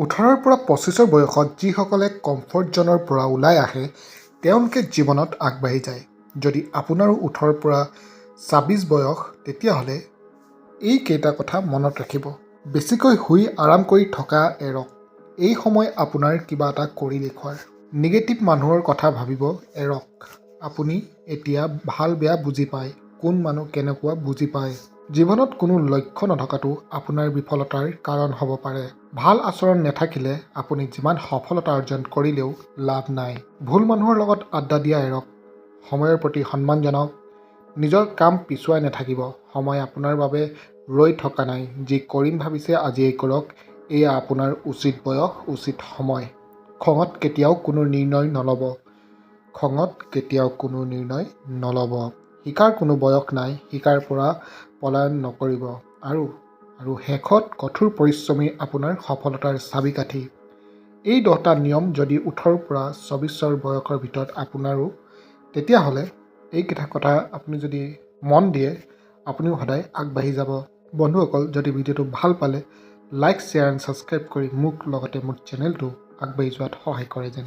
18ৰ পৰা 25 বয়সত যিসকলে কমফৰ্ট জ'নৰ পৰা ওলাই আহে তেওঁলোকে জীৱনত আগবাঢ়ি যায়। যদি আপোনাৰো 18ৰ পৰা 26 বয়স, তেতিয়াহ'লে এইকেইটা কথা মনত ৰাখিব। বেছিকৈ শুই আৰাম কৰি থকা এৰক। এই সময় আপোনাৰ কিবা এটা কৰি দেখুৱাৰ। নিগেটিভ মানুহৰ কথা ভাবিব এৰক। আপুনি এতিয়া ভাল বেয়া বুজি পায়, কোন মানুহ কেনেকুৱা বুজি পায়। জীৱনত কোনো লক্ষ্য নথকাটো আপোনাৰ বিফলতাৰ কাৰণ হ'ব পাৰে। ভাল আচৰণ নাথাকিলে আপুনি যিমান সফলতা অৰ্জন কৰিলেও লাভ নাই। ভুল মানুহৰ লগত আড্ডা দিয়া এৰক। সময়ৰ প্ৰতি সন্মান জনাওক। নিজৰ কাম পিছুৱাই নাথাকিব। সময় আপোনাৰ বাবে ৰৈ থকা নাই। যি কৰিম ভাবিছে আজিয়েই কৰক। এয়া আপোনাৰ উচিত বয়স, উচিত সময়। খঙত কেতিয়াও কোনো নিৰ্ণয় নল'ব। খঙত কেতিয়াও কোনো নিৰ্ণয় নল'ব। শিকাৰ কোনো বয়স নাই। শিকাৰ পৰা পলায়ন নকৰিব। আৰু শেষত কঠোৰ পৰিশ্ৰমী আপোনাৰ সফলতাৰ চাবিকাঠি। এই 10টা নিয়ম যদি 18ৰ পৰা 24 বয়সৰ ভিতৰত আপোনাৰো, তেতিয়াহ'লে এইকেইটা কথা আপুনি যদি মন দিয়ে, আপুনিও সদায় আগবাঢ়ি যাব। বন্ধুসকল, যদি ভিডিঅ'টো ভাল পালে লাইক, শ্বেয়াৰ এণ্ড ছাবস্ক্ৰাইব কৰি মোক লগতে মোৰ চেনেলটো আগবাঢ়ি যোৱাত সহায় কৰে যেন।